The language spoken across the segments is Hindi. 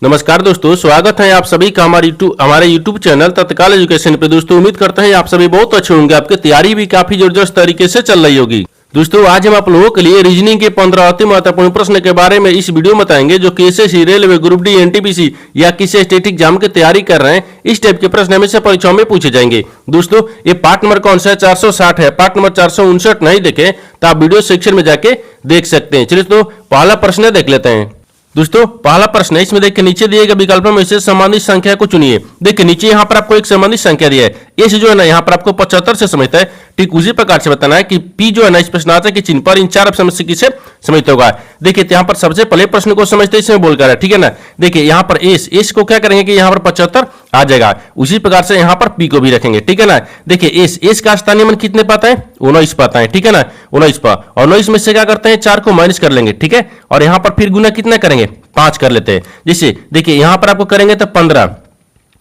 नमस्कार दोस्तों, स्वागत है आप सभी का हमारे YouTube चैनल तत्काल एजुकेशन पे। दोस्तों उम्मीद करते हैं आप सभी बहुत अच्छे होंगे, आपकी तैयारी भी काफी जबरदस्त तरीके से चल रही होगी। दोस्तों आज हम आप लोगों के लिए रीजनिंग के 15 अति महत्वपूर्ण प्रश्न के बारे में इस वीडियो में बताएंगे, जो कि SSC, railway, group D, NTPC या किसी स्टेट एग्जाम की तैयारी कर रहे हैं। इस टाइप के प्रश्न हमेशा परीक्षाओं में पूछे जाएंगे। दोस्तों ये पार्ट नंबर कौन सा है? 460 है। पार्ट नंबर 459 नहीं देखे तो आप वीडियो सेक्शन में जाके देख सकते हैं। चलिए तो पहला प्रश्न देख लेते हैं। दोस्तों पहला प्रश्न है, इसमें देखिए नीचे दिए गए विकल्पों में से संबंधित संख्या को चुनिए। देखिए नीचे यहाँ पर आपको एक संबंधित संख्या दिया है, ये जो है ना यहाँ पर आपको 75 से समझता है। ठीक उसी प्रकार से बताना है कि पी जो है ना इस प्रश्नार्थ के चिन्ह पर इन चार ऑप्शन से किसे समझते होगा। देखिए यहाँ पर सबसे पहले प्रश्न को समझते इसमें बोलकर है, ठीक है ना। देखिए यहाँ पर एस को क्या करेंगे कि यहाँ पर 75 आ जाएगा। उसी प्रकार से यहाँ पर पी को भी रखेंगे, ठीक है ना। देखिए एस का स्थानीय मान कितने पाता है? 19 पाता है, ठीक है ना। 19 पा और 19 में से क्या करते हैं? 4 को माइनस कर लेंगे, ठीक है। और यहाँ पर फिर गुना कितना करेंगे? 5 कर लेते हैं। जैसे देखिए यहाँ पर आपको करेंगे तो 15,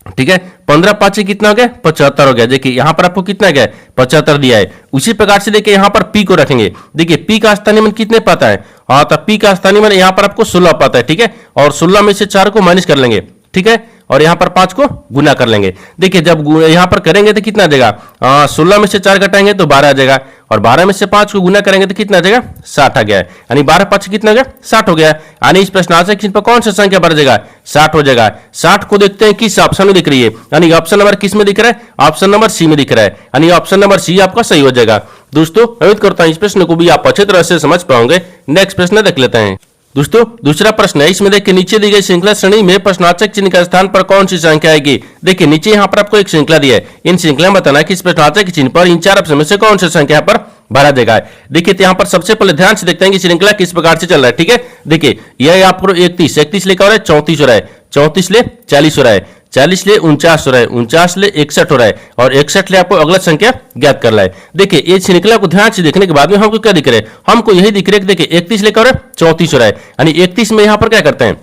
ठीक है। 15 5 कितना हो गया? 75 हो गया। देखिए यहाँ पर आपको कितना गया? 75 दिया है। उसी प्रकार से देखिए यहाँ पर पी को रखेंगे। देखिए पी का स्थानीय मान कितने पाता है? हाँ तो पी का स्थानीय मान यहाँ पर आपको 16 पाता है, ठीक है। और 16 में से 4 को माइनस कर लेंगे, ठीक है। और यहाँ पर 5 को गुना कर लेंगे। देखिए जब यहाँ पर करेंगे तो कितना आ जाएगा? 16 में से 4 घटाएंगे तो 12 आ जाएगा। और 12 में से 5 को गुना करेंगे तो कितना आ जाएगा? 60 आ गया है। यानी 12 5 कितना हो गया? 60 हो गया। यानी इस प्रश्नार्थ चिन्ह पर कौन सा संख्या बढ़ जाएगा? 60 हो जाएगा। 60 को देखते हैं किस ऑप्शन में दिख रही है। यानी ऑप्शन नंबर किस में दिख रहा है? ऑप्शन नंबर सी में दिख रहा है। यानी ऑप्शन नंबर सी आपका सही हो जाएगा। दोस्तों उम्मीद करता हूं इस प्रश्न को भी आप अच्छे तरह से समझ पाओगे। नेक्स्ट प्रश्न देख लेते हैं। दोस्तों दूसरा प्रश्न है, इसमें देखिए नीचे दी गई श्रृंखला श्रेणी में प्रश्नार्थक चिन्ह के स्थान पर कौन सी संख्या आएगी। देखिए नीचे यहाँ पर आपको एक श्रृंखला दी है। इन श्रृंखला में बताना है कि इस प्रश्नार्थक चिन्ह पर इन चार ऑप्शन में से कौन सी संख्या पर भरा देगा। देखिए यहाँ पर सबसे पहले ध्यान से देखते हैं कि श्रृंखला किस प्रकार से चल रहा है, ठीक है। देखिए यह आपको 31 लेकर हो रहा है, 34 हो रहा है, 34 ले 40 हो रहा है, 40 ले 49 हो रहा है, 49 ले 61 हो रहा है, और 61 ले आपको अगला संख्या ज्ञात करना है। देखिए ये श्रृंखला को ध्यान से देखने के बाद में हमको क्या दिख रहा है? हमको यही दिख रहा है कि देखिए 31 लेकर 34 हो रहा है। यानी 31 में यहाँ पर क्या करते हैं?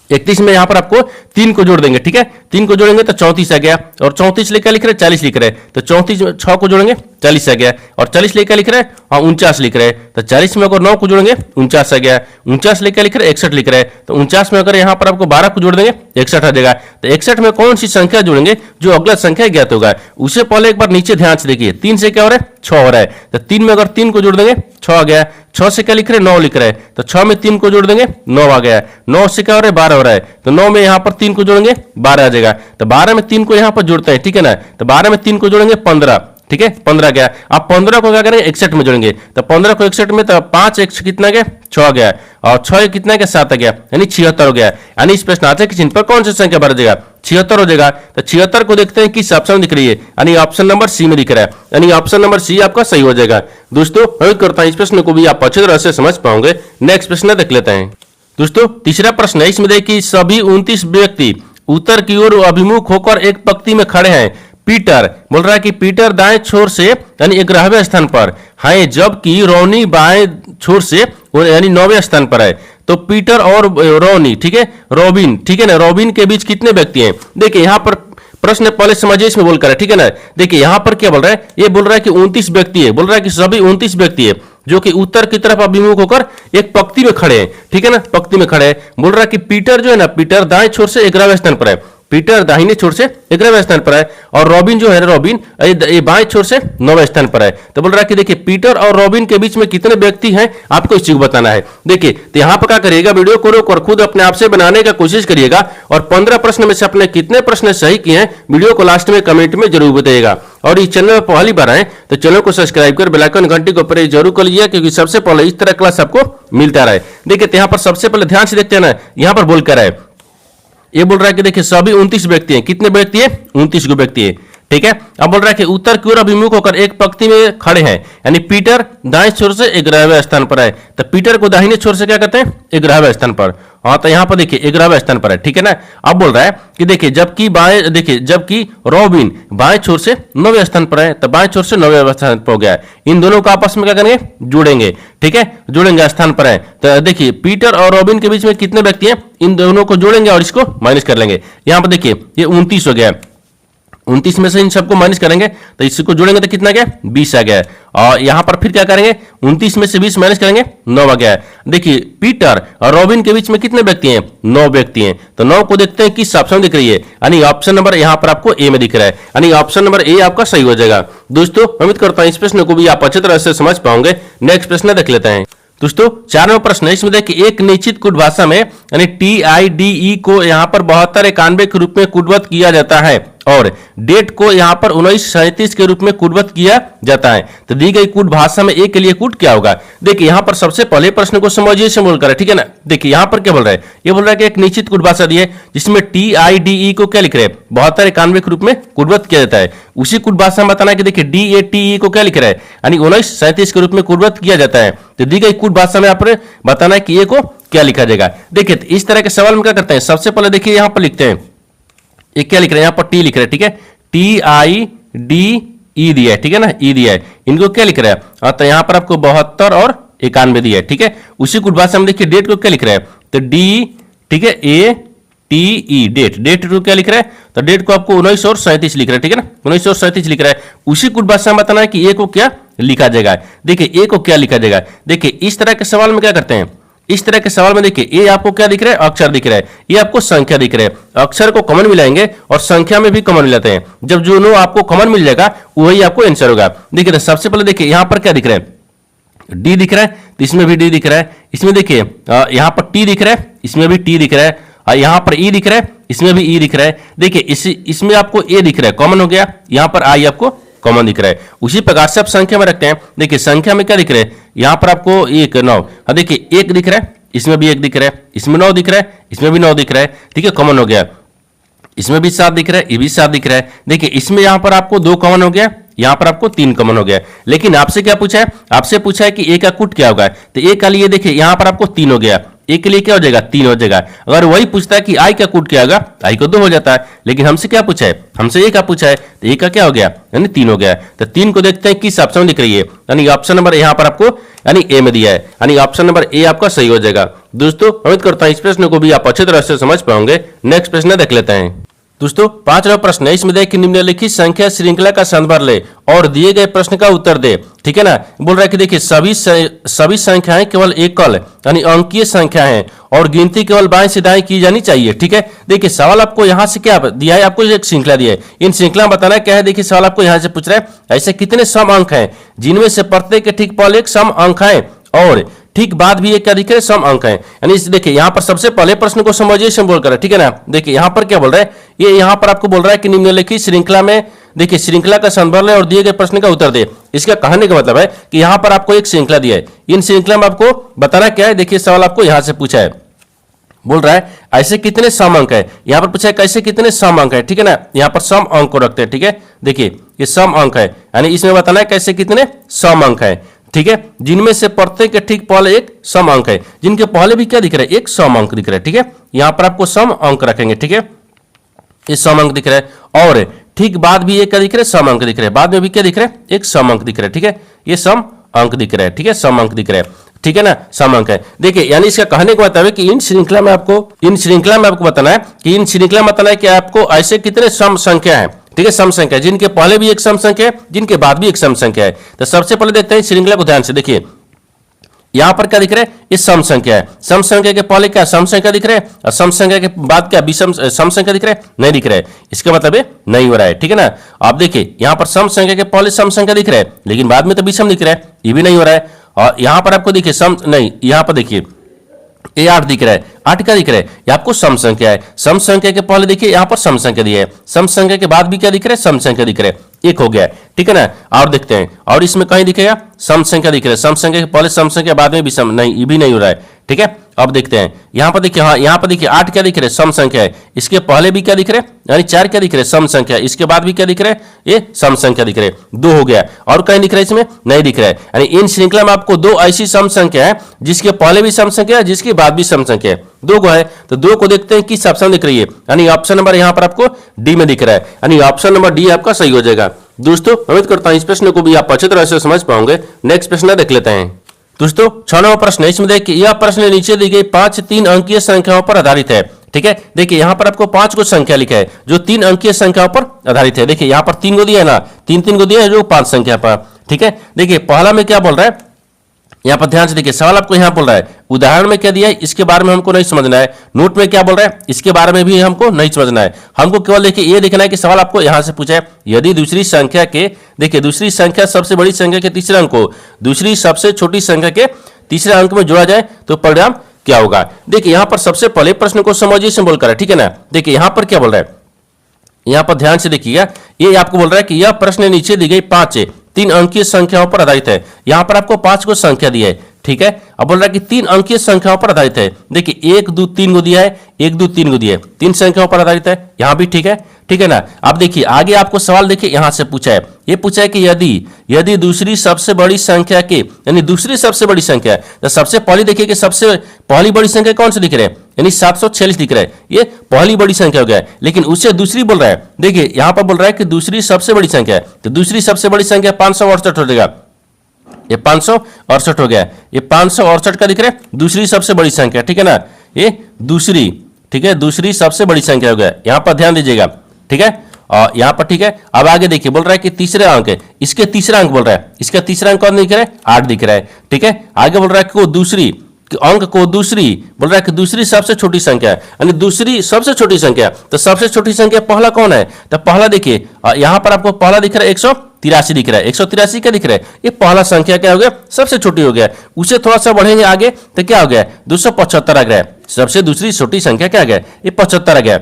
31 में यहाँ पर आपको 3 को जोड़ देंगे, ठीक है। 3 को जोड़ेंगे तो 34 आ गया। और 34 लेकर लिख रहे हैं 40 लिख रहे हैं, तो 34 में 6 को जोड़ेंगे 40 आ गया। और 40 लेकर लिख रहे हैं 49 लिख रहे हैं, तो 40 में अगर 9 को जोड़ेंगे 49 आ गया। 49 लेकर लिख रहे हैं 61 लिख रहे हैं, तो 49 में अगर यहाँ पर आपको 12 को जोड़ देंगे 61 आ जाएगा। तो 61 में कौन सी संख्या जोड़ेंगे जो अगला संख्या ज्ञात होगा। उससे पहले एक बार नीचे ध्यान से देखिए, 3 से क्या हो रहा है? 6 हो रहा है। तो 3 में अगर 3 को जोड़ देंगे 6 आ गया। 6 से क्या लिख रहे हैं? 9 लिख रहे हैं, तो 6 में 3 को जोड़ देंगे 9 आ गया। 9 से क्या हो रहा है? 12 हो रहा है, तो 9 में यहाँ पर 3 को जोड़ेंगे 12 आ जाएगा। तो 12 में 3 को यहाँ पर जोड़ते हैं, ठीक है ना। तो 12 में 3 को जोड़ेंगे 15, ठीक है, 15 गया। आप 15 को क्या करेंगे? 61 में जोड़ेंगे, तो 15 को 61 में, तो 5 1 कितना गया? 6 गया। और 6 कितना गया? 7 आ गया। यानी 76 हो गया। यानी इस प्रश्नार्थ के चिन्ह पर कौन सी संख्या बढ़ जाएगा? 76 हो जाएगा। तो 76 को देखते हैं किस ऑप्शन में दिख रही है। यानी ऑप्शन नंबर सी में दिख रहा है। यानी ऑप्शन नंबर सी आपका सही हो जाएगा। दोस्तों उम्मीद करता हूं इस प्रश्न को भी आप अच्छी तरह से समझ पाओगे। नेक्स्ट प्रश्न देख लेते हैं। दोस्तों तीसरा प्रश्न है, इसमें देखिए सभी 29 व्यक्ति उत्तर की ओर अभिमुख होकर एक पंक्ति में खड़े हैं। पीटर बोल रहा है कि पीटर दाएं छोर से यानी 11वें स्थान पर है, जबकि रोनी बाएं छोर से यानी 9वें स्थान पर है। तो पीटर और रोनी, ठीक है, रॉबिन, ठीक है ना, रॉबिन के बीच कितने व्यक्ति हैं? देखिए यहाँ पर प्रश्न पहले समझिए इसमें बोलकर है, ठीक है ना। देखिए यहाँ पर क्या बोल रहा है? ये बोल रहा है कि 29 व्यक्ति है, बोल रहा है कि सभी 29 व्यक्ति है जो कि उत्तर की तरफ अभिमुख होकर एक पंक्ति में खड़े हैं, ठीक है ना, पंक्ति में खड़े हैं। बोल रहा है कि पीटर जो है ना, पीटर दाएं छोर से 11वें स्थान पर है, पीटर दाहिने छोर से 11वें स्थान पर है। और रॉबिन जो है रॉबिन ये बाएं छोर से 9वें स्थान पर है। तो बोल रहा है कि देखिए पीटर और रॉबिन के बीच में कितने व्यक्ति हैं आपको इस चीज को बताना है। देखिए तो यहाँ पर क्या करिएगा, वीडियो को रोक और खुद अपने आप से बनाने का कोशिश करिएगा। और 15 प्रश्न में से अपने कितने प्रश्न सही किए हैं वीडियो को लास्ट में कमेंट में जरूर बताइएगा। और इस चैनल में पहली बार आए तो चैनल को सब्सक्राइब कर बेल आइकन घंटी को प्रेस जरूर कर लीजिए, क्योंकि सबसे पहले इस तरह क्लास आपको मिलता रहे। देखिए तो यहाँ पर सबसे पहले ध्यान से देखते हैं ना, यहाँ पर बोल कर है, ये बोल रहा है कि देखिए सभी 29 व्यक्ति हैं। कितने व्यक्ति है? 29 को व्यक्ति है, ठीक है। अब बोल रहा है कि उत्तर की ओर अभिमुख होकर एक पंक्ति में खड़े हैं। यानी पीटर दाएं छोर से 11वें स्थान पर है, तो पीटर को दाहिने छोर से क्या कहते हैं? 11वें स्थान पर। हाँ तो यहाँ पर देखिए 11वें स्थान पर है, ठीक है ना। अब बोल रहा है कि देखिए जबकि रॉबिन बाएं छोर से 9वें स्थान पर है, तो बाएं छोर से 9वें स्थान पर हो गया। इन दोनों को आपस में क्या करेंगे? जोड़ेंगे, ठीक है, जोड़ेंगे, स्थान पर है। तो देखिए पीटर और रॉबिन के बीच में कितने व्यक्ति हैं? इन दोनों को जोड़ेंगे और इसको माइनस कर लेंगे। यहाँ पर देखिए ये 29 हो गया। 29 में से इन सबको माइनस करेंगे तो इसको जोड़ेंगे तो कितना गया 20 आ गया। और यहां पर फिर क्या करेंगे 29 में से 20 माइनस करेंगे 9 आ गया। देखिए पीटर और रॉबिन के बीच में कितने व्यक्ति हैं 9 व्यक्ति हैं। तो 9 को देखते हैं किस ऑप्शन में दिख रही है, यानी ऑप्शन नंबर यहां पर आपको ए में दिख रहा है, यानी ऑप्शन नंबर ए आपका सही हो जाएगा। दोस्तों उम्मीद करता हूं इस प्रश्न को भी आप अच्छी तरह से समझ पाओगे। नेक्स्ट प्रश्न देख लेते हैं। दोस्तों 4वां प्रश्न है, इसमें देखिए एक निश्चित कूट भाषा में यानी TIDE को यहाँ पर 72 91 के रूप में कूटबद्ध किया जाता है और डेट को यहाँ पर 1937 के रूप में कूटबद्ध किया जाता है। तो दी गई कूट भाषा में ए के लिए कूट क्या होगा। देखिए यहाँ पर सबसे पहले प्रश्न को समझिए से बोलकर, ठीक है ना। देखिए यहाँ पर क्या बोल रहा है, ये बोल रहा है कि एक निश्चित कूट भाषा दी है जिसमें TIDE को क्या लिख रहे हैं 72 91 के रूप में कूटबद्ध किया जाता है। उसी कूट भाषा में बताना है कि देखिए DATE को क्या लिख रहा है, यानी 1937 के रूप में कूटबद्ध किया जाता है। तो दी गई कूट भाषा में यहाँ पर बताना है कि ए को क्या लिखा जाएगा। देखिए तो इस तरह के सवाल में क्या करते हैं, सबसे पहले देखिए यहाँ पर लिखते हैं, ये क्या लिख रहे हैं यहाँ पर टी लिख रहे हैं, ठीक है TIDE दिया है, ठीक है ना, ई दिया है। इनको क्या लिख रहा है, तो यहाँ पर आपको 72 और 91 दिया है, ठीक है। उसी कुछ भाषा में देखिए डेट को क्या लिख रहा है, तो डी, ठीक है ATE डेट को क्या लिख रहा है, तो डेट को आपको 19 और 37 लिख रहा है, ठीक है ना, 19 और 37 लिख रहा है। उसी कुछ भाषा में बताना है कि ए को क्या लिखा जाएगा। देखिए ए को क्या लिखा जाएगा, देखिए इस तरह के सवाल में क्या करते हैं, इस तरह के सवाल में देखिए ए आपको क्या दिख रहा है, अक्षर दिख रहा है, ये आपको संख्या दिख रहा है। अक्षर को कॉमन मिलाएंगे और संख्या में भी कॉमन मिलाते हैं, जब जो नो आपको कॉमन मिल जाएगा वही आपको आंसर होगा। देखिए तो सबसे पहले देखिए यहाँ पर क्या दिख रहा है, डी दिख रहा है, तो इसमें भी डी दिख रहा है। इसमें देखिए यहाँ पर टी दिख रहा है, इसमें भी टी दिख रहा है, और यहाँ पर ई दिख रहा है, इसमें भी ई दिख रहा है। देखिए इसमें आपको ए दिख रहा है, कॉमन हो गया, यहाँ पर आई आपको कॉमन दिख रहा है। उसी प्रकार से आप संख्या में रखते हैं। देखिए संख्या में क्या दिख रहा है, यहाँ पर आपको 1 9, देखिए 1 दिख रहा है, इसमें भी 1 दिख रहा है, इसमें 9 दिख रहा है, इसमें भी 9 दिख रहा है, ठीक है, कॉमन हो गया। इसमें भी 7 दिख रहा है, ये भी 7 दिख रहा है। देखिए इसमें यहाँ पर आपको 2 कॉमन हो गया, यहाँ पर आपको 3 कॉमन हो गया। लेकिन आपसे क्या पूछा है, आपसे पूछा है कि ए का कूट क्या होगा, तो ए का लिए देखिए यहाँ पर आपको 3 हो गया, ए के लिए क्या हो जाएगा 3 हो जाएगा। अगर वही पूछता है कि आई का कूट क्या होगा, आई को 2 हो जाता है। लेकिन हमसे क्या पूछा है, हमसे ए का पूछा है, तो ए का क्या हो गया, यानी 3 हो गया। तो 3 को देखते हैं किस ऑप्शन में दिख रही है, यानी ऑप्शन नंबर यहाँ पर आपको यानी ए में दिया है, यानी ऑप्शन नंबर ए आपका सही हो जाएगा। दोस्तों उम्मीद करता हूं इस प्रश्न को भी आप अच्छी तरह से समझ पाओगे। नेक्स्ट प्रश्न देख लेते हैं। दोस्तों 5वां प्रश्न है, इसमें देखिए निम्नलिखित संख्या श्रृंखला का संदर्भ ले और दिए गए प्रश्न का उत्तर दे, ठीक है ना। बोल रहा है कि देखिए सभी संख्याएं केवल एकल यानी अंकीय संख्या हैं और गिनती केवल बाएं से दाएं की जानी चाहिए, ठीक है। देखिए सवाल आपको यहां से क्या दिया है, आपको एक श्रृंखला दिया है, इन श्रृंखला में बताना क्या है। देखिए सवाल आपको यहां से पूछ रहा है ऐसे कितने सम अंक हैं जिनमें से प्रत्येक के ठीक पहले एक सम अंक है और ठीक बाद भी एक क्या दिख रहे सम अंक है। यानी देखिए यहाँ पर सबसे पहले प्रश्न को समझिए सिंबल कर, ठीक है ना। देखिए यहाँ पर क्या बोल रहा है, ये यहाँ पर आपको बोल रहा है कि निम्नलिखित श्रृंखला में देखिए श्रृंखला का संदर्भ ले और दिए गए प्रश्न का उत्तर दे। इसका कहने का मतलब है कि यहाँ पर आपको एक श्रृंखला दिया है, इन श्रृंखला में आपको बताना क्या है। देखिए सवाल आपको यहाँ से पूछा है, बोल रहा है ऐसे कितने सम अंक है, यहाँ पर पूछा है कैसे कितने सम अंक है, ठीक है ना। यहाँ पर सम अंक को रखते हैं, ठीक है। देखिए ये सम अंक है, यानी इसमें बताना है कैसे कितने सम अंक है, ठीक है, जिनमें से प्रत्येक के ठीक पहले एक सम अंक है, जिनके पहले भी क्या दिख रहा है एक सम अंक दिख रहा है, ठीक है। यहाँ पर आपको सम अंक रखेंगे, ठीक है, ये सम अंक दिख रहा है और ठीक बाद भी एक क्या दिख रहा है सम अंक दिख रहा है, बाद में भी क्या दिख रहा है एक सम अंक दिख रहा है, ठीक है, ये सम अंक दिख रहा है, ठीक है, सम अंक दिख रहा है, ठीक है ना, सम अंक है। देखिए यानी इसका कहने का मतलब है कि इन श्रृंखला में आपको बताना है कि इन श्रृंखला में बताना है कि आपको ऐसे कितने सम संख्या है, ठीक है, सम संख्या जिनके पहले भी एक सम संख्या है, जिनके बाद भी एक सम संख्या है। तो सबसे पहले देखते हैं श्रृंखला को ध्यान से। देखिए यहां पर क्या दिख रहा है, ये सम संख्या है, सम संख्या के पहले क्या सम संख्या दिख रहा है और सम संख्या के बाद क्या विषम सम संख्या दिख रहा है, नहीं दिख रहा है। इसका मतलब ये नहीं हो रहा है, ठीक है ना। आप देखिए यहां पर सम संख्या के पहले सम संख्या दिख रहा है, लेकिन बाद में तो विषम दिख रहा है, ये भी नहीं हो रहा है। और यहां पर आपको देखिए सम नहीं, यहां पर देखिए ये 8 दिख रहा है, 8 क्या दिख रहा है, ये आपको सम संख्या है। सम संख्या के पहले देखिए यहाँ पर सम संख्या दी है, सम संख्या के बाद भी क्या दिख रहा है सम संख्या दिख रहा है, एक हो गया, ठीक है ना। और देखते हैं और इसमें कहीं दिखेगा सम संख्या दिख रहा है, सम संख्या के पहले सम संख्या बाद में भी सम नहीं, ये भी नहीं हो रहा है, ठीक है। अब देखते हैं यहाँ पर देखिए, हाँ यहाँ पर देखिए 8 क्या दिख रहा है सम संख्या है, इसके पहले भी क्या दिख रहा है यानी 4 क्या दिख रहा है सम संख्या, इसके बाद भी क्या दिख रहा है ये सम संख्या दिख रहा है, 2 हो गया। और कहीं दिख रहा है इसमें नहीं दिख रहा है। यानी इन श्रृंखला में आपको 2 ऐसी सम संख्या है जिसके पहले भी सम संख्या है, जिसके बाद भी सम संख्या है, 2 को है। तो 2 को देखते हैं किस ऑप्शन दिख रही है, यानी ऑप्शन नंबर यहाँ पर आपको डी में दिख रहा है, यानी ऑप्शन नंबर डी आपका सही हो जाएगा। दोस्तों उम्मीद करता हूं इस प्रश्न को भी आप अच्छी तरह से समझ पाओगे। नेक्स्ट प्रश्न देख लेते हैं। दोस्तों 6वां प्रश्न है, इसमें देखिए यह प्रश्न नीचे दी गई 5 3 अंकीय संख्याओं पर आधारित है, ठीक है, देखिए यहाँ पर आपको 5 को संख्या लिखा है जो 3 अंकीय संख्याओं पर आधारित है। देखिए यहाँ पर 3 को दिया है ना, 3 को दिया है जो 5 संख्या पर। ठीक है, देखिए पहला में क्या बोल रहा है, यहाँ पर ध्यान से देखिए, सवाल आपको यहाँ बोल रहा है उदाहरण में क्या दिया है इसके बारे में हमको नहीं समझना है, नोट में क्या बोल रहा है इसके बारे में भी हमको नहीं समझना है। हमको केवल देखिए ये देखना है कि सवाल आपको यहाँ से पूछा है, यदि दूसरी संख्या के, देखिए दूसरी संख्या सबसे बड़ी संख्या के तीसरे अंक को दूसरी सबसे छोटी संख्या के तीसरे अंक में जोड़ा जाए तो परिणाम क्या होगा। देखिए यहाँ पर सबसे पहले प्रश्न को समझिए सिंबल करा, ठीक है ना। देखिए यहाँ पर क्या बोल रहा है, यहाँ पर ध्यान से देखिएगा, ये आपको बोल रहा है कि यह प्रश्न नीचे दी गई 5 3 अंकीय संख्याओं पर आधारित है। यहाँ पर आपको 5 को संख्या दी है, ठीक है। अब बोल रहा है कि 3 अंकीय संख्याओं पर आधारित है। देखिए 1 2 3 को दिया है, 1 2 3 को दिया है, 3 संख्याओं पर आधारित है, यहाँ भी ठीक है, ठीक है ना। अब देखिए आगे आपको सवाल देखिए यहाँ से पूछा है, ये पूछा है कि यदि दूसरी सबसे बड़ी संख्या के, यानी दूसरी सबसे बड़ी संख्या, तो सबसे पहली देखिए कि सबसे पहली बड़ी संख्या कौन सी दिख रहा है, यानी 746 दिख रहा है, ये पहली बड़ी संख्या हो गया है। लेकिन उससे दूसरी बोल रहा है, देखिए यहाँ पर बोल रहा है कि दूसरी सबसे बड़ी संख्या है, तो दूसरी सबसे बड़ी संख्या 568 हो जाएगा, ये 568 हो गया, ये 568 का दिख रहा है दूसरी सबसे बड़ी संख्या, ठीक है ना, ये दूसरी, ठीक है, दूसरी सबसे बड़ी संख्या हो गया। यहाँ पर ध्यान दीजिएगा, ठीक है, और यहाँ पर ठीक है। अब आगे देखिए बोल रहा है कि तीसरे अंक है, इसके तीसरा अंक बोल रहा है, इसका तीसरा अंक कौन दिख रहा है, 8 दिख रहा है, ठीक है। आगे बोल रहा है कि वो दूसरी अंक को दूसरी बोल रहा है कि दूसरी सबसे छोटी संख्या है, यानी दूसरी सबसे छोटी संख्या, तो सबसे छोटी संख्या पहला कौन है, तो पहला देखिए यहाँ पर आपको पहला दिख रहा है 183 दिख रहा है, 183 क्या दिख रहा है, ये पहला संख्या क्या हो गया, सबसे छोटी हो गया। उसे थोड़ा सा बढ़ेंगे आगे तो क्या हो गया, 275 आ गया, सबसे दूसरी छोटी संख्या क्या आ गया, ये 75 आ गया,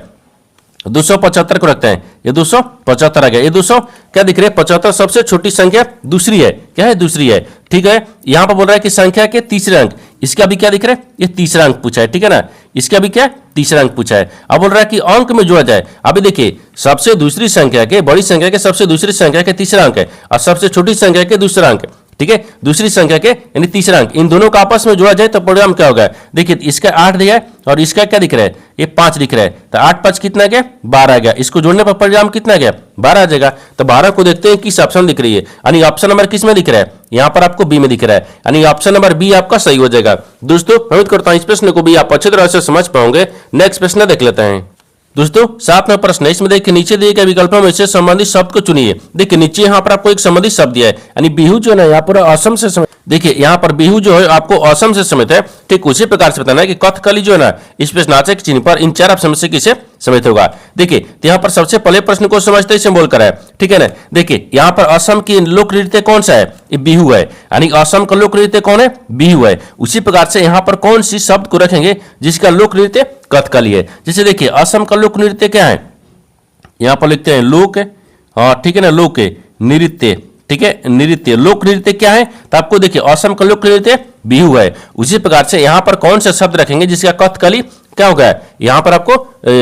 275 को रखते हैं, ये 275 आ गया, ये 200 क्या दिख रहा है, 75 सबसे छोटी संख्या दूसरी है, क्या है, दूसरी है, ठीक है। यहां पर बोल रहा है कि संख्या के तीसरे अंक, इसका भी क्या दिख रहा है, ये तीसरा अंक पूछा है, ठीक है ना, इसका भी क्या तीसरा अंक पूछा है। अब बोल रहा है कि अंक में जोड़ा जाए, अभी देखिए सबसे दूसरी संख्या के, बड़ी संख्या के सबसे दूसरी संख्या के तीसरा अंक है और सबसे छोटी संख्या के दूसरा अंक, ठीक है, दूसरी संख्या के यानी तीसरा अंक, इन दोनों का आपस में जोड़ा जाए तो परिणाम क्या होगा। देखिए इसका 8 दिया है और इसका क्या दिख रहा है, ये 5 दिख रहा है, तो 8 5 कितना गया, 12 आ गया, इसको जोड़ने पर परिणाम कितना गया, 12 आ जाएगा। तो 12 को देखते हैं किस ऑप्शन दिख रही है, यानी ऑप्शन नंबर किस में दिख रहा है, यहाँ पर आपको बी में दिख रहा है, यानी ऑप्शन नंबर बी आपका सही हो जाएगा। दोस्तों उम्मीद करता हूं इस प्रश्न को भी आप अच्छी तरह से समझ पाओगे। नेक्स्ट प्रश्न देख लेते हैं। दोस्तों 7वां प्रश्न है, इसमें देखिए नीचे दिए गए विकल्पों में से संबंधित शब्द को चुनिए। देखिए नीचे यहाँ पर आपको एक संबंधित शब्द दिया है, यानी बिहू जो है ना यहाँ पर असम से समेत, देखिए यहाँ पर बिहू जो है आपको असम से समेत है, ठीक उसी प्रकार से बताना है कि कथकली जो है ना इस प्रश्नार्थ चिन्ह पर इन 4 ऑप्शन में से किसे समेत होगा। देखिए तो यहाँ पर सबसे पहले प्रश्न को समझते ही सिंबल करा है, ठीक है ना। देखिए यहाँ पर असम की लोक नृत्य कौन सा है, ये बिहू है, यानी असम का लोक नृत्य कौन है, बिहू है। उसी प्रकार से यहाँ पर कौन सी शब्द को रखेंगे जिसका लोक नृत्य कथकली है। जैसे देखिए असम का लोक नृत्य क्या है, यहाँ पर लिखते हैं लोक, हाँ ठीक है ना, लोक नृत्य, ठीक है, नृत्य, लोक नृत्य क्या है, तो आपको देखिए असम का लोक नृत्य बिहू है। उसी प्रकार से यहाँ पर कौन सा शब्द रखेंगे जिसका कथकली क्या हो गया, यहाँ पर आपको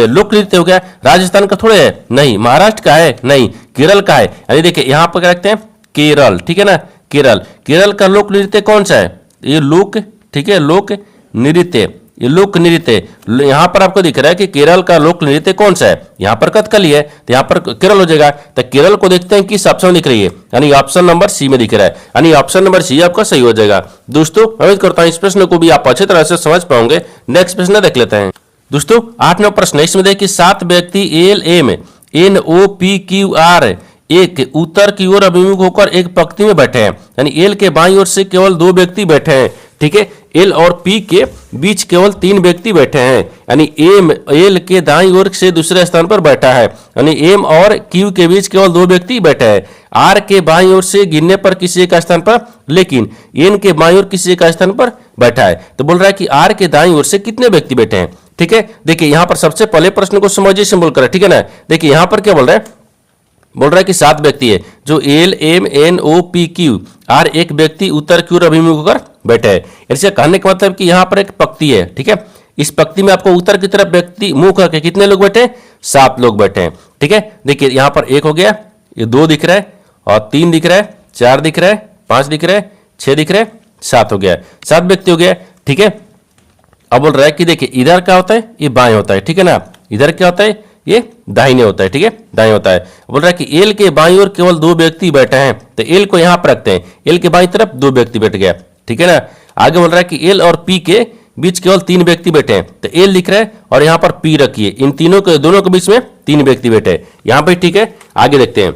लोक नृत्य हो गया। राजस्थान का थोड़े है, नहीं, महाराष्ट्र का है, नहीं, केरल का है, यानी देखिए यहाँ पर क्या रखते हैं, केरल, ठीक है ना, केरल, केरल का लोक नृत्य कौन सा है, ये लोक, ठीक है, लोक नृत्य, ये लोक नृत्य। यहाँ पर आपको दिख रहा है कि केरल का लोक नृत्य कौन सा है, यहाँ पर कथकली है, तो यहाँ पर केरल हो जाएगा। तो केरल को देखते हैं किस ऑप्शन में दिख रही है, यानी ऑप्शन नंबर सी में दिख रहा है, यानी ऑप्शन नंबर सी आपका सही हो जाएगा। दोस्तों उम्मीद करता हूं इस प्रश्न को भी आप अच्छी तरह से समझ पाओगे। नेक्स्ट प्रश्न देख लेते हैं। दोस्तों 8वां प्रश्न है, इसमें देखिए 7 व्यक्ति L M N O P Q R एक उत्तर की ओर अभिमुख होकर एक पंक्ति में बैठे हैं, यानी एल के बाईं ओर से केवल 2 व्यक्ति बैठे हैं, ठीक है, एल और पी के बीच केवल 3 व्यक्ति बैठे हैं, यानी एम एल के दाईं ओर से दूसरे स्थान पर बैठा है, यानी एम और क्यू के बीच केवल 2 व्यक्ति बैठे हैं। आर के बाईं ओर से गिनने पर किसी एक स्थान पर, लेकिन एन के बाईं ओर किसी एक स्थान पर बैठा है। तो बोल रहा है कि आर के दाईं ओर से कितने व्यक्ति बैठे हैं, ठीक है। देखिए यहाँ पर सबसे पहले प्रश्न को समझिए सिंबल करें, ठीक है ना। देखिए यहाँ पर क्या बोल रहा है, बोल रहा है कि 7 व्यक्ति है, जो L M N O P Q R एक व्यक्ति उत्तर की ओर अभिमुख होकर बैठे हैं। इससे कहने का मतलब कि यहाँ पर एक पंक्ति है, ठीक है, इस पंक्ति में आपको उत्तर की तरफ व्यक्ति मुंह करके कितने लोग बैठे हैं, 7 लोग बैठे हैं, ठीक है। देखिए यहाँ पर 1 हो गया, ये 2 दिख रहा है और 3 दिख रहा है, 4 दिख रहा है, 5 दिख रहा है, 6 दिख रहा है, 7 हो गया, 7 व्यक्ति हो गया, ठीक है। अब बोल रहा है कि देखिए इधर क्या होता है, ये बाएं होता है, ठीक है ना, इधर क्या होता है, ये दाहिने होता है, ठीक है, दाएं होता है। बोल रहा है कि एल के बाईं ओर केवल 2 व्यक्ति बैठे हैं, तो एल को यहां पर रखते हैं, एल के बाईं तरफ 2 व्यक्ति बैठ गया, ठीक है ना। आगे बोल रहा है कि एल और पी के बीच केवल 3 व्यक्ति बैठे हैं, तो ए लिख रहे हैं और यहाँ पर पी रखिए, इन तीनों के दोनों के बीच में 3 व्यक्ति बैठे हैं यहाँ पे, ठीक है। आगे देखते हैं।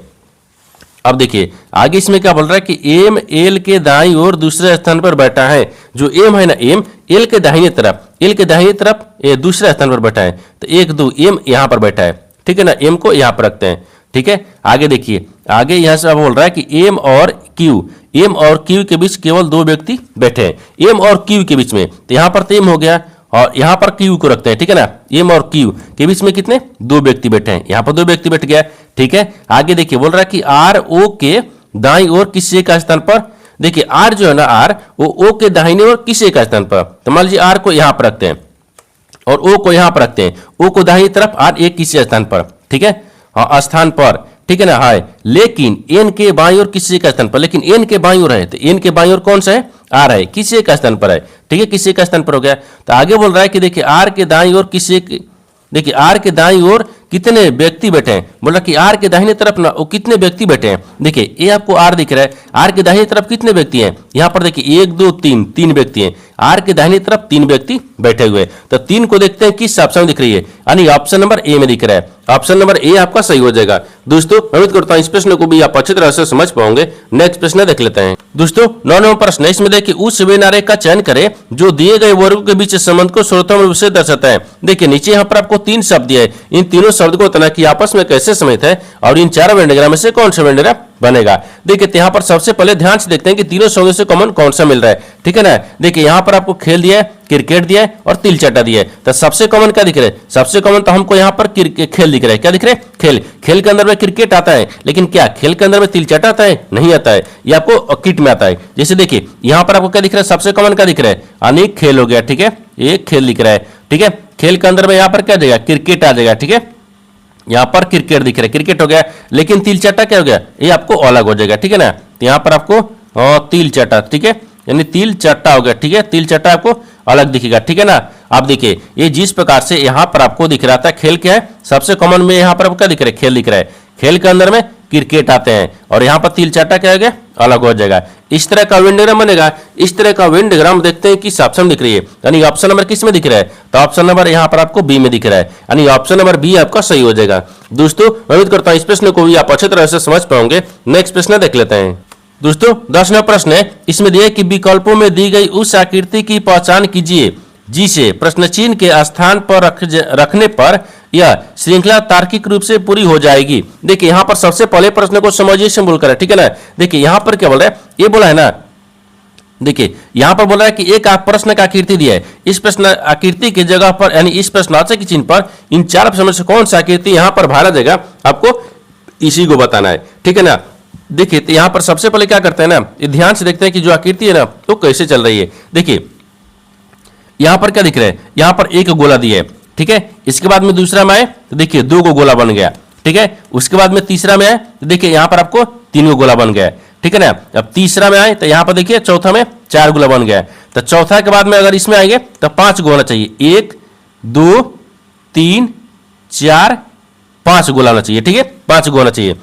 अब देखिए आगे इसमें क्या बोल रहा है कि एम एल के दाईं ओर दूसरे स्थान पर बैठा है। जो एम है ना, एम एल के दाहिने तरफ, एल के दाहिने तरफ ये दूसरे स्थान पर बैठा है, तो 1 2 एम यहाँ पर बैठा है, ठीक है ना। एम को यहाँ पर रखते हैं, ठीक है। आगे देखिए, आगे यहाँ से बोल रहा है कि एम और क्यू के बीच केवल 2 व्यक्ति बैठे हैं। एम और क्यू के बीच में, तो यहाँ पर तो एम हो गया और यहाँ पर क्यू को रखते हैं, ठीक है ना। एम और क्यू के बीच में कितने 2 व्यक्ति बैठे हैं, यहाँ पर 2 व्यक्ति बैठ गया, ठीक है। आगे देखिए बोल रहा है कि आर ओ के दाईं ओर किसी एक स्थान पर, देखिए आर जो है ना, आर वो ओ के दाहिने ओर किसी एक स्थान पर, तो मान लीजिए आर को यहाँ पर रखते हैं और ओ को यहाँ पर रखते हैं, ओ को दाहिनी तरफ, आर एक किसी स्थान पर, ठीक है, हाँ स्थान पर, ठीक है ना। हाय लेकिन एन के बाईं ओर किसी एक स्थान पर, लेकिन एन के बाईं ओर है, तो एन के बाईं ओर कौन सा है, आर है, किसी एक स्थान पर है, ठीक है, किसी एक स्थान पर हो गया। तो आगे बोल रहा है कि देखिए आर के दाईं ओर किसी एक, देखिए आर के दाईं ओर कितने व्यक्ति बैठे हैं, बोल रहा कि आर के दाहिने तरफ ना वो कितने व्यक्ति बैठे हैं। देखिए ये आपको आर दिख रहा है, आर के दाहिने तरफ कितने व्यक्ति हैं, यहाँ पर देखिए 1 2 3 3 व्यक्ति हैं, आर के दाहिने तरफ 3 व्यक्ति बैठे हुए। तो 3 को देखते हैं किस ऑप्शन में दिख रही है, यानी ऑप्शन नंबर ए में दिख रहा है। ऑप्शन नंबर ए आपका सही हो जाएगा। दोस्तों उम्मीद करता हूं इस प्रश्न को भी आप अच्छी तरह से समझ पाओगे। नेक्स्ट प्रश्न देख लेते हैं। दोस्तों 9 नंबर प्रश्न है, इसमें देखिए उस विनारे का चयन करें जो दिए गए वर्गों के बीच संबंध को सर्वोत्तम रूप से दर्शाता है। देखिए नीचे यहाँ पर आपको 3 शब्द दिए हैं, इन तीनों शब्द को तना कि आपस में कैसे समित है और इन 4 वेन डायग्राम में से कौन सा वेन डायग्राम बनेगा। देखिए यहाँ पर सबसे पहले ध्यान से देखते हैं कि तीनों शब्दों से कॉमन कौन सा मिल रहा है, ठीक है ना। देखिए यहाँ पर आपको खेल दिया है, क्रिकेट दिया है और तिल चट्टा दिया है, तो सबसे कॉमन क्या दिख रहा है, सबसे कॉमन तो हमको यहाँ पर खेल दिख रहा है। क्या दिख रहा है, खेल। खेल के अंदर में क्रिकेट आता है, लेकिन क्या खेल के अंदर में तिल चट्टा आता है, नहीं आता है, ये आपको किट में आता है। जैसे देखिए यहाँ पर आपको क्या दिख रहा है, सबसे कॉमन क्या दिख रहा है, अनेक खेल हो गया, ठीक है, एक खेल दिख रहा है, ठीक है। खेल के अंदर में यहाँ पर क्या देगा, क्रिकेट आ जाएगा, ठीक है, यहाँ पर क्रिकेट दिख रहा है, क्रिकेट हो गया। लेकिन तिल चट्टा क्या हो गया, ये आपको अलग हो जाएगा, ठीक है ना। तो यहाँ पर आपको तिल चट्टा, ठीक है, यानी तिल चट्टा हो गया, ठीक है, तिल चट्टा आपको अलग दिखेगा, ठीक है ना। आप देखिए ये जिस प्रकार से यहाँ पर आपको दिख रहा था खेल क्या है, सबसे कॉमन में यहाँ पर आपको क्या दिख रहा है, खेल दिख रहा है। खेल के अंदर में क्रिकेट आते हैं और यहाँ पर तिल चट्टा क्या हो गया, अलग हो जाएगा। इस तरह का वेन डायग्राम बनेगा। इस तरह का वेन डायग्राम देखते हैं किस ऑप्शन में दिख रही है, यानी ऑप्शन नंबर किस में दिख रहा है, तो ऑप्शन नंबर यहाँ पर आपको बी में दिख रहा है, यानी ऑप्शन नंबर बी आपका सही हो जाएगा। दोस्तों उम्मीद करता हूँ इस प्रश्न को भी आप अच्छी तरह से समझ पाओगे। नेक्स्ट प्रश्न देख लेते हैं। दोस्तों 10 नंबर प्रश्न है, इसमें दिया कि विकल्पों में दी गई उस आकृति की पहचान कीजिए जिसे प्रश्न चिन्ह के स्थान पर रखने पर यह श्रृंखला तार्किक रूप से पूरी हो जाएगी। देखिए यहाँ पर सबसे पहले प्रश्न को समझिए सिंबल कर, ठीक है ना। देखिए यहाँ पर क्या बोल रहा है, ये बोला है ना, देखिए यहाँ पर बोल रहा है कि एक प्रश्न का आकृति दिया है, इस प्रश्न आकृति की जगह पर यानी इस प्रश्नार्थक के चिन्ह पर इन 4 ऑप्शन में से कौन सा आकृति यहाँ पर भरा जाएगा, आपको इसी को बताना है, ठीक है ना। देखिए तो यहाँ पर सबसे पहले क्या करते हैं ना, ये ध्यान से देखते हैं कि जो आकृति है ना वो कैसे चल रही है। देखिए यहाँ पर क्या दिख रहा है, यहाँ पर एक गोला दिया है, ठीक है। इसके बाद में दूसरा में आए तो देखिए 2 को गोला बन गया, ठीक है। उसके बाद में तीसरा में आए तो देखिए यहाँ पर आपको 3 को गोला बन गया, ठीक है ना। अब तीसरा में आए तो यहाँ पर देखिए चौथा में 4 गोला बन गया। तो चौथा के बाद में अगर इसमें आएंगे तो 5 गोला चाहिए, 1 2 3 4 5 गोला होना चाहिए, ठीक है, 5 गोला चाहिए।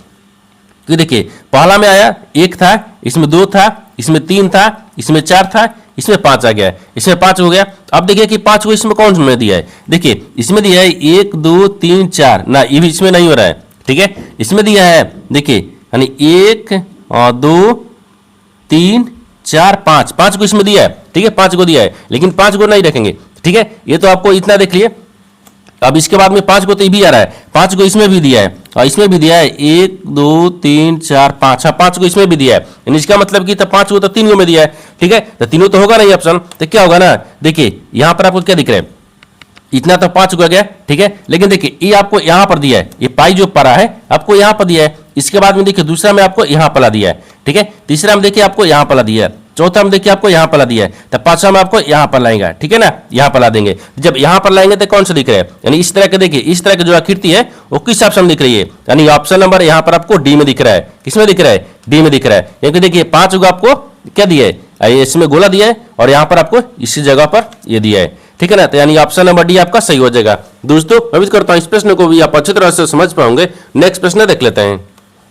तो देखिए पहला में आया 1 था, इसमें 2 था, इसमें 3 था, इसमें 4 था, इसमें 5 आ गया, इसमें 5 हो गया। अब देखिए कि 5 को इसमें कौन में दिया है, देखिए इसमें दिया है 1 2 3 4 ना, ये भी इसमें नहीं हो रहा है, ठीक है। इसमें दिया है देखिए यानी 1 2 3 4 5, 5 को इसमें दिया है, ठीक है, 5 को दिया है, लेकिन 5 को नहीं रखेंगे, ठीक है। ये तो आपको इतना देख लिए। अब इसके बाद में 5 को तो ये भी आ रहा है, 5 को इसमें भी दिया है और इसमें भी दिया है 1 2 3 4 5, 5 को इसमें भी दिया है, यानी इसका मतलब कि तो 5 को तो 3 में दिया है, ठीक है। तो तीनों तो होगा नहीं ऑप्शन, तो क्या होगा ना, देखिए यहाँ पर आपको क्या दिख रहा है, इतना तो 5 को गया, ठीक है। लेकिन देखिए ये आपको यहाँ पर दिया है, ये पाई जो पड़ा है आपको यहाँ पर दिया है। इसके बाद में देखिए दूसरा में आपको यहाँ पला दिया है, ठीक है। तीसरा में देखिए आपको यहाँ पला दिया है, चौथा में देखिए आपको यहाँ पर ला दिया है, तो 5वां में आपको यहाँ पर लाएंगे, ठीक है ना, यहाँ पर ला देंगे। जब यहाँ पर लाएंगे तो कौन सा दिख रहा है, यानी इस तरह के देखिए इस तरह की जो आकृति है वो किस ऑप्शन में दिख रही है, यानी ऑप्शन नंबर यहाँ पर आपको डी में दिख रहा है। किसमें दिख रहा है, डी में दिख रहा है, क्योंकि देखिए 5 को आपको क्या दिया है, इसमें गोला दिया है और यहाँ पर आपको इसी जगह पर ये दिया है, ठीक है ना। तो यानी ऑप्शन नंबर डी आपका सही हो जाएगा। दोस्तों उम्मीद करता हूँ इस प्रश्न को भी आप अच्छी तरह से समझ पाओगे। नेक्स्ट प्रश्न देख लेते हैं।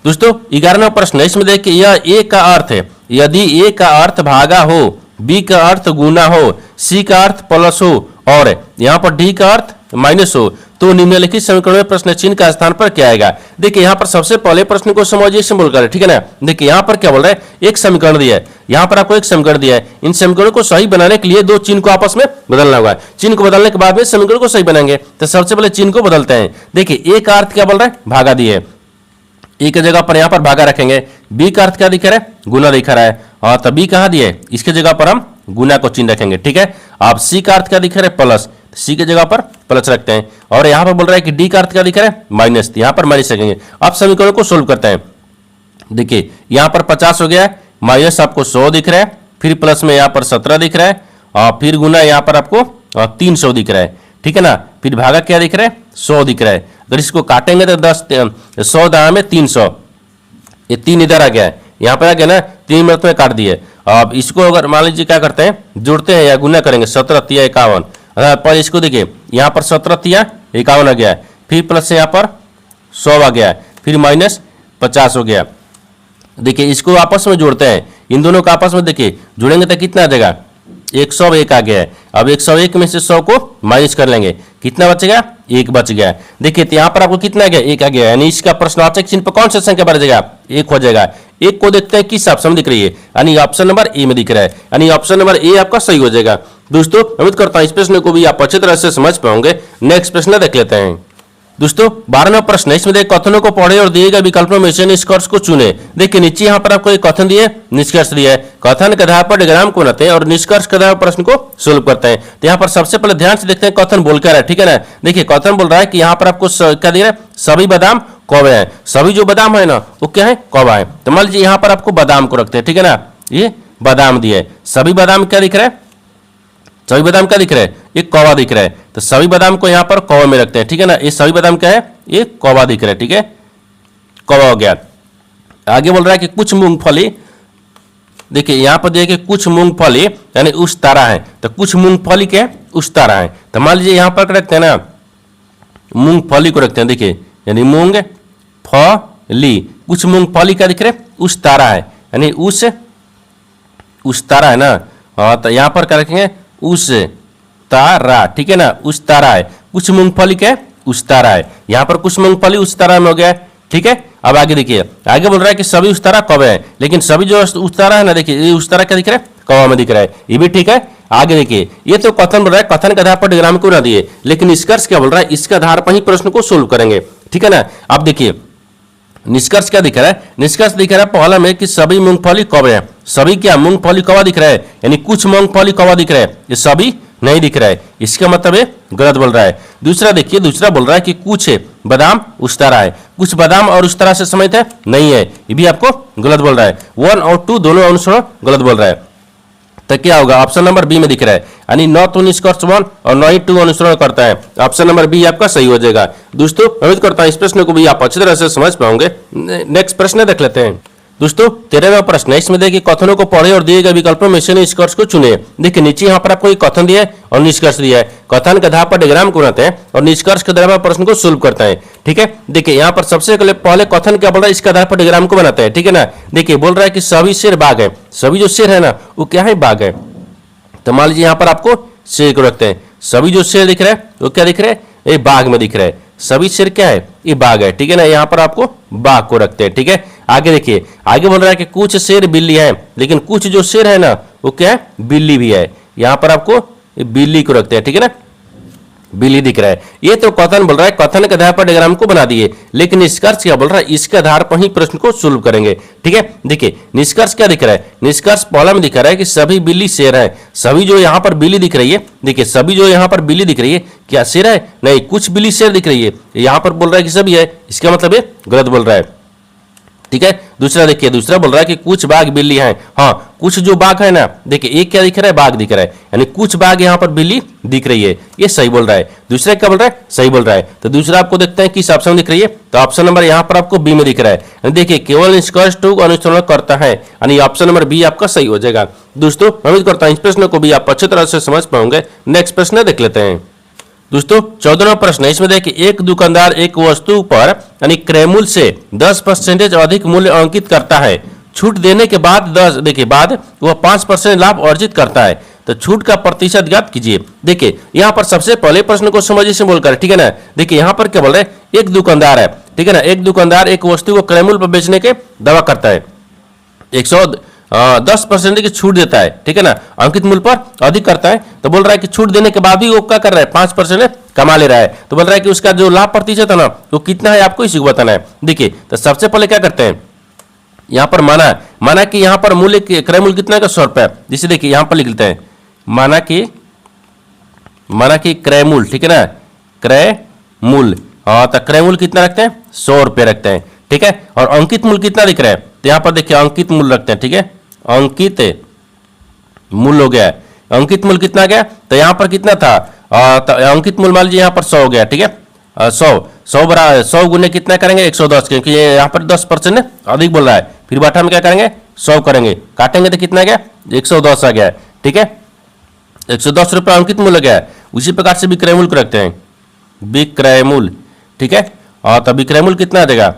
दोस्तों 11वां प्रश्न है, इसमें देखिए यह ए का अर्थ है, यदि ए का अर्थ भागा हो बी का अर्थ गुना हो, सी का अर्थ प्लस हो और यहाँ पर डी का अर्थ माइनस हो, तो निम्नलिखित समीकरण में प्रश्न चिन्ह का स्थान पर क्या आएगा। देखिए यहाँ पर सबसे पहले प्रश्न को समझिए सिंपल कर, ठीक है ना। देखिए यहाँ पर क्या बोल रहा है, एक समीकरण दिया है, यहाँ पर आपको एक समीकरण दिया है, इन समीकरणों को सही बनाने के लिए दो चिन्ह को आपस में बदलना होगा। चिन्ह को बदलने के बाद में समीकरण को सही बनाएंगे। तो सबसे पहले चिन्ह को बदलते हैं। देखिए ए का अर्थ क्या बोल रहा है, भागा दिए, ए की जगह पर यहाँ पर भागा रखेंगे। बी का अर्थ क्या दिख रहा है, गुना दिख रहा है, और तब बी कहाँ दिए, इसके जगह पर हम गुना को चिन्ह रखेंगे, ठीक है। अब सी का अर्थ क्या दिख रहा है, प्लस, सी की जगह पर प्लस रखते हैं। और यहाँ पर बोल रहा है कि डी का अर्थ क्या दिख रहा है, माइनस, यहाँ पर माइनस रखेंगे। अब समीकरण को सोल्व करते हैं। देखिए यहाँ पर 50 हो गया है, माइनस आपको 100 दिख रहा है, फिर प्लस में यहाँ पर 17 दिख रहा है, और फिर गुना यहाँ पर आपको 300 दिख रहा है, ठीक है ना। फिर भागा क्या दिख रहा है, 100 दिख रहा है। अगर इसको काटेंगे तो 100 दाना में 300, ये 3 इधर आ गया है, यहाँ पर आ गया ना, 3 मिनट में काट दिए। अब इसको अगर मान लीजिए क्या करते हैं, जोड़ते हैं या गुना करेंगे, 17 तिया 51, पर इसको देखिए यहाँ पर 17 तिया 51 आ गया है, फिर प्लस से यहाँ पर 100 आ गया है, फिर माइनस 50 हो गया। देखिए इसको आपस में जोड़ते हैं, इन दोनों को आपस में देखिए जोड़ेंगे तो कितना आ जाएगा, 101 आ गया है। अब 101 में से 100 को माइनस कर लेंगे, कितना बचेगा, 1 बच गया। देखिए यहाँ पर आपको कितना आ गया, 1 आ गया, यानी इसका प्रश्नवाचक चिन्ह पर कौन सा संख्या बढ़ जाएगा, 1 हो जाएगा। 1 को देखते हैं किस ऑप्शन में दिख रही है, यानी ऑप्शन नंबर ए में दिख रहा है, यानी ऑप्शन नंबर ए आपका सही हो जाएगा। दोस्तों उम्मीद करता हूं इस प्रश्न को भी आप अच्छी तरह से समझ पाओगे। नेक्स्ट प्रश्न देख लेते हैं। दोस्तों 12वां प्रश्न है, इसमें देख कथनों को पढ़े और दिए गए विकल्पों में से निष्कर्ष को चुने। देखिए नीचे यहाँ पर आपको एक कथन दिए, निष्कर्ष दिया है। कथन के आधार पर डायग्राम को बनाते हैं और निष्कर्ष के आधार पर प्रश्न को सोल्व करते हैं। तो यहाँ पर सबसे पहले ध्यान से देखते हैं कथन बोल क्या रहा है, ठीक है ना। देखिए कथन बोल रहा है कि यहाँ पर आपको क्या दिया है, सभी बादाम कौवे हैं। सभी जो बादाम है ना वो क्या है, कौवा है। तो मान लीजिए यहाँ पर आपको बादाम को रखते हैं, ठीक है ना, ये बादाम दिया है। सभी बादाम क्या दिख रहा है, सभी बादाम क्या दिख रहा है, ये कौवा दिख रहा है। तो सभी बादाम को यहाँ पर कौवा में रखते हैं, ठीक है ना। ये सभी बादाम क्या है, ये कौवा दिख रहा है, ठीक है, कौवा हो गया। आगे बोल रहा है कि कुछ मूंगफली, देखिए यहाँ पर देखिए कुछ मूंगफली यानी उस तारा है, तो कुछ मूंगफली क्या है, उस तारा है। तो मान लीजिए यहाँ पर रखते हैं ना, मूंगफली को रखते हैं, देखिए यानी मूंग फली, कुछ मूंगफली क्या दिख रहा है, उस तारा है, यानी उस तारा है ना। हाँ तो यहाँ पर क्या रखेंगे, उस तारा, ठीक है ना, उस तारा है। कुछ मूंगफली क्या है, उस तारा है। यहाँ पर कुछ मूंगफली उस तारा में हो गया है, ठीक है। अब आगे देखिए, आगे बोल रहा है कि सभी उस तारा कौवे हैं, लेकिन सभी जो उस तारा है ना, देखिए ये उस तारा क्या दिख रहा है, कौवा में दिख रहा है, ये भी ठीक है। आगे देखिए ये तो कथन बोल रहा है, कथन के आधार पर डायग्राम को ना दिए, लेकिन निष्कर्ष क्या बोल रहा है, इसके आधार पर ही प्रश्न को सोल्व करेंगे, ठीक है ना। अब देखिए निष्कर्ष क्या दिख रहा है, निष्कर्ष दिख रहा है पहला में कि सभी मूंगफली कौवे हैं। सभी क्या मूंगफली कौवा दिख रहा है, यानी कुछ मूंगफली कौवा दिख रहा है, ये सभी नहीं दिख रहा है, इसका मतलब है गलत बोल रहा है। दूसरा देखिए, दूसरा बोल रहा है कि कुछ बादाम उस तरह है, कुछ बादाम और उस तरह से समेत है, नहीं है, ये भी आपको गलत बोल रहा है। 1 और 2 दोनों अनुसरण गलत बोल रहा है। तो क्या होगा, ऑप्शन नंबर बी में दिख रहा है, यानी न तो निष्कर्ष 1 और न ही 2 अनुसरण करता है। ऑप्शन नंबर बी आपका सही हो जाएगा। दोस्तों उम्मीद करता हूं इस प्रश्न को भी आप अच्छी तरह से समझ पाओगे। नेक्स्ट प्रश्न देख लेते हैं। दोस्तों 13वां प्रश्न है, इसमें देखिए कथनों को पढ़े और दिए गए विकल्पों में से निष्कर्ष को चुने। देखिए नीचे यहाँ पर आपको एक कथन दिया है और निष्कर्ष दिया है। कथन के आधार पर डायग्राम को बनाते हैं और निष्कर्ष के आधार पर प्रश्न को सोल्व करते हैं, ठीक है। देखिए यहाँ पर सबसे पहले कथन क्या बोल रहा है, इसके आधार पर डायग्राम को बनाते हैं, ठीक है ना। देखिए बोल रहा है कि सभी शेर बाघ है, सभी जो शेर है ना वो क्या है, बाघ है। तो मान लीजिए यहाँ पर आपको शेर को रखते हैं, सभी जो शेर दिख रहा है वो क्या दिख रहा है, ये बाघ में दिख रहा है। सभी शेर क्या है, ये बाघ है, ठीक है ना। यहाँ पर आपको बाघ को रखते हैं, ठीक है। आगे देखिए, आगे बोल रहा है कि कुछ शेर बिल्ली है, लेकिन कुछ जो शेर है ना वो क्या है, बिल्ली भी है। यहाँ पर आपको बिल्ली को रखते हैं, ठीक है ना, बिल्ली दिख रहा है। ये तो कथन बोल रहा है, कथन के आधार पर डायग्राम को बना दिए, लेकिन निष्कर्ष क्या बोल रहा है, इसके आधार पर ही प्रश्न को सोल्व करेंगे, ठीक है। देखिए निष्कर्ष क्या दिख रहा है, निष्कर्ष पहला में दिख रहा है कि सभी बिल्ली शेर है। सभी जो यहाँ पर बिल्ली दिख रही है, देखिए सभी जो यहाँ पर बिल्ली दिख रही है क्या शेर है, नहीं, कुछ बिल्ली शेर दिख रही है। यहाँ पर बोल रहा है कि सभी है, इसका मतलब ये गलत बोल रहा है, ठीक है। दूसरा देखिए, दूसरा बोल रहा है कि कुछ बाघ बिल्ली हैं। हाँ, कुछ जो बाघ है ना, देखिए एक क्या दिख रहा है, बाघ दिख रहा है, यानी कुछ बाघ यहाँ पर बिल्ली दिख रही है, ये सही बोल रहा है। दूसरा क्या बोल रहा है, सही बोल रहा है। तो दूसरा आपको देखते हैं किस ऑप्शन में दिख रही है, तो ऑप्शन नंबर यहाँ पर आपको बी में दिख रहा है। देखिए केवल निष्कर्ष 2 अनुसरण करता है, यानी ऑप्शन नंबर बी आपका सही हो जाएगा। दोस्तों उम्मीद करता हूं इस प्रश्न को भी आप अच्छी तरह से समझ पाओगे। नेक्स्ट प्रश्न देख लेते हैं। दोस्तों 14वां प्रश्न है, इसमें देखिए एक दुकानदार एक वस्तु पर यानी क्रय मूल्य से 10% अधिक मूल्य अंकित करता है, छूट देने के बाद 10 देखिए बाद वह 5% लाभ अर्जित करता है। तो छूट का प्रतिशत ज्ञात कीजिए। देखिए यहाँ पर सबसे पहले प्रश्न को समझिए से बोलकर, ठीक है ना। देखिए यहाँ पर क्या बोल रहे हैं, एक दुकानदार है, ठीक है ना, एक दुकानदार एक वस्तु को क्रय मूल्य पर बेचने के दावा करता है, 110% की छूट देता है, ठीक है ना, अंकित मूल्य पर अधिक करता है। तो बोल रहा है कि छूट देने के बाद भी वो क्या कर रहा है, 5% कमा ले रहा है। तो बोल रहा है कि उसका जो लाभ प्रतिशत है ना वो कितना है, आपको इसी को बताना है। देखिए तो सबसे पहले क्या करते हैं, यहाँ पर माना कि यहाँ पर मूल्य क्रय मूल्य कितना का 100 रुपया। जिसे देखिए यहाँ पर लिख लेते हैं, माना कि क्रय मूल्य, ठीक है ना, क्रय मूल्य, हाँ तो क्रय मूल्य कितना रखते हैं, 100 रुपये रखते हैं, ठीक है। और अंकित मूल्य कितना दिख रहा है, तो यहाँ पर देखिए अंकित मूल्य रखते हैं, ठीक है, अंकित मूल्य हो गया। अंकित मूल्य कितना गया, तो यहाँ पर कितना था, तो अंकित मूल्य मान लीजिए यहाँ पर 100 हो गया, ठीक है। 100 गुने कितना करेंगे, 110, क्योंकि ये यहाँ पर 10% अधिक बोल रहा है। फिर बाटा में क्या करेंगे, 100 करेंगे, काटेंगे तो कितना गया, 110 आ गया, ठीक है। 110 रुपये अंकित मूल्य गया। उसी प्रकार से विक्रय मूल्य को रखते हैं, विक्रय मूल्य, ठीक है। और तो विक्रय मूल्य कितना आ जाएगा,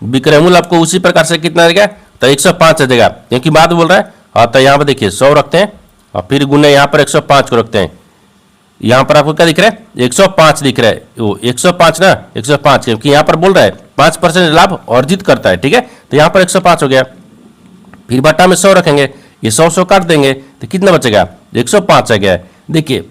विक्रय मूल्य आपको उसी प्रकार से कितना आ जाएगा, तो 105 आ जाएगा, क्योंकि बात बोल रहा है। और तो यहाँ पर देखिए 100 रखते हैं और फिर गुने यहाँ पर 105 को रखते हैं। यहाँ पर आपको क्या दिख रहा है, 105 दिख रहा है, वो 105 ना, 105, क्योंकि यहाँ पर बोल रहा है 5% लाभ अर्जित करता है, ठीक है। तो यहाँ पर 105 हो गया। फिर बट्टा में 100 रखेंगे, ये 100 काट देंगे तो कितना बचेगा, 105 आ गया। देखिए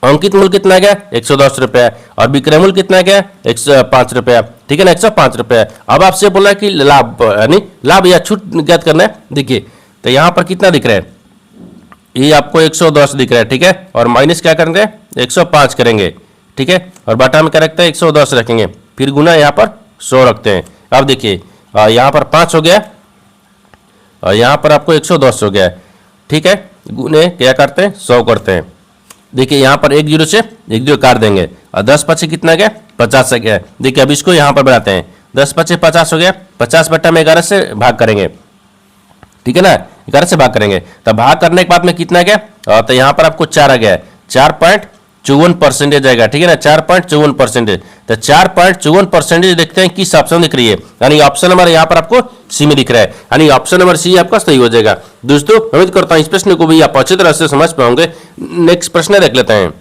अंकित मूल्य कितना गया, 110 रुपया, और विक्रय मूल्य कितना गया, 105 रुपया, ठीक है ना, 105 रुपया। अब आपसे बोला कि लाभ यानी लाभ या छूट ज्ञात करना है। देखिए तो यहाँ पर कितना दिख रहा है, ये आपको 110 दिख रहा है, ठीक है, और माइनस क्या करेंगे, 105 करेंगे, ठीक है, और बाटा में क्या रखते हैं, 110 रखेंगे, फिर गुना यहाँ पर 100 रखते हैं। अब देखिए यहाँ पर 5 हो गया और यहाँ पर आपको 110 हो गया, ठीक है, गुने क्या करते हैं, 100 करते हैं। देखिए यहाँ पर 1 0 से 1 0 काट देंगे और 10 5 कितना गया, 50 से गया। देखिए अब इसको यहाँ पर बनाते हैं, 10 5 50 हो गया, 50 बट्टा में 11 से भाग करेंगे, ठीक है ना, 11 से भाग करेंगे। तो भाग करने के बाद में कितना गया, तो यहाँ पर आपको 4 आ गया, 4.54% आएगा, ठीक है ना, 4.54%। तो 4.54% देखते हैं किस ऑप्शन दिख रही है, यानी ऑप्शन नंबर यहाँ पर आपको सी में दिख रहा है, यानी ऑप्शन नंबर सी आपका सही हो जाएगा। दोस्तों उम्मीद करता हूँ इस प्रश्न को भी आप अच्छी तरह से समझ पाओगे। नेक्स्ट प्रश्न देख लेते हैं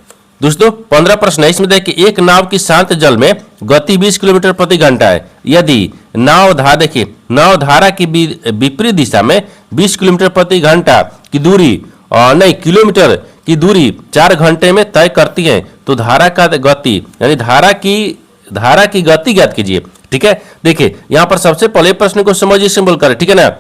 दोस्तों, 15 प्रश्न है। इसमें देखिए एक नाव की शांत जल में गति 20 किलोमीटर प्रति घंटा है। यदि नाव धारा, देखिए नाव धारा की विपरीत दिशा में 20 किलोमीटर प्रति घंटा की दूरी नहीं किलोमीटर की दूरी 4 घंटे में तय करती है, तो धारा का गति यानी धारा की गति ज्ञात कीजिए, ठीक है। देखिए यहाँ पर सबसे पहले प्रश्न को समझिए सिंबल करें, ठीक है ना।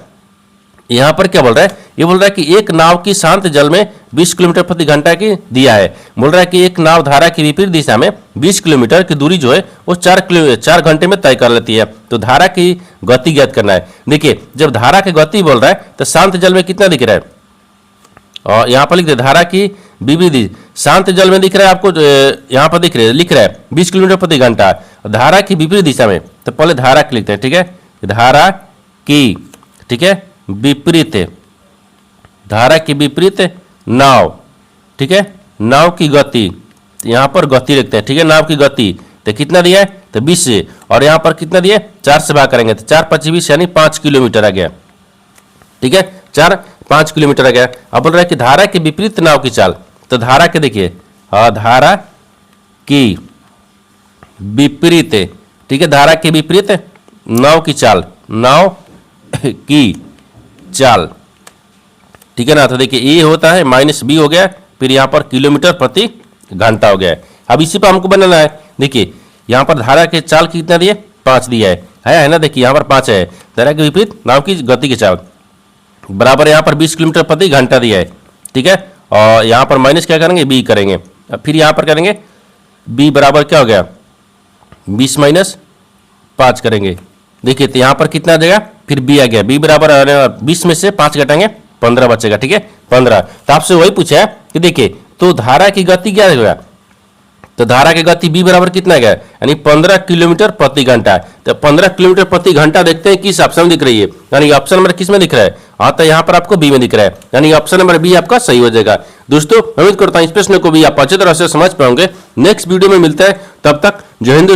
यहाँ पर क्या बोल रहा है, ये बोल रहा है कि एक नाव की शांत जल में 20 किलोमीटर प्रति घंटा की दिया है। बोल रहा है कि एक नाव धारा की विपरीत दिशा में 20 किलोमीटर की दूरी जो है वो 4 घंटे में तय कर लेती है, तो धारा की गति ज्ञात करना है। देखिए जब धारा की गति बोल रहा है तो शांत जल में कितना दिख रहा है, और यहाँ पर लिख दे धारा की विपरीत, शांत जल में दिख रहा है आपको, यहाँ पर लिख रहा है 20 किलोमीटर प्रति घंटा, धारा की विपरीत दिशा में। तो पहले धारा की लिखते हैं, ठीक है, धारा की, ठीक है, विपरीत, धारा की विपरीत नाव, ठीक है, नाव की गति, यहाँ पर गति लिखते हैं, ठीक है, नाव की गति। तो कितना दिया है, तो 20 से, और यहाँ पर कितना दिया, 4 से भाग करेंगे तो 4 5 20 यानी 5 किलोमीटर आ गया, ठीक है, 5 किलोमीटर आ गया। अब बोल रहा है कि धारा के विपरीत नाव की चाल, तो धारा के देखिए, हाँ धारा की विपरीत, ठीक है, धारा के विपरीत नाव की चाल, नाव की चाल, ठीक है ना। तो देखिए ए होता है -b हो गया, फिर यहाँ पर किलोमीटर प्रति घंटा हो गया। अब इसी पर हमको बनाना है। देखिए यहाँ पर धारा के चाल कितना दिए, 5 दिया है ना। देखिए यहाँ पर 5 है, धारा के विपरीत नाव की गति की चाल बराबर यहाँ पर 20 किलोमीटर प्रति घंटा दिया है, ठीक है, और यहाँ पर माइनस क्या करेंगे, b करेंगे, फिर यहाँ पर करेंगे b बराबर क्या हो गया, 20 - 5 करेंगे। देखिए तो यहाँ पर कितना आ जाएगा, फिर b आ गया, b बराबर 20 में से 5 घटाएंगे 15 बचेगा, ठीक है, 15। तो आपसे वही पूछा है कि देखिए तो धारा की गति क्या होगा, तो धारा की गति b बराबर कितना गया, यानी 15 किलोमीटर प्रति घंटा। तो 15 किलोमीटर प्रति घंटा देखते हैं किस ऑप्शन दिख रही है, यानी ऑप्शन नंबर किस में दिख रहा है, आता यहाँ पर आपको बी में दिख रहा है, यानी ऑप्शन नंबर बी आपका सही हो जाएगा। दोस्तों उम्मीद करता हूँ इस प्रश्न को भी आप अच्छी तरह से समझ पाओगे। नेक्स्ट वीडियो में मिलता है, तब तक जय हिंद।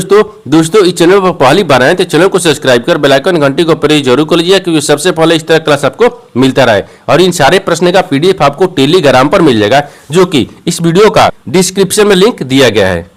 दोस्तों इस चैनल पर पहली बार आए तो चैनल को सब्सक्राइब कर बेल आइकन घंटी को प्रेस जरूर कर लीजिए, क्योंकि सबसे पहले इस तरह क्लास आपको मिलता रहे। और इन सारे प्रश्न का PDF आपको टेलीग्राम पर मिल जाएगा, जो कि इस वीडियो का डिस्क्रिप्शन में लिंक दिया गया है।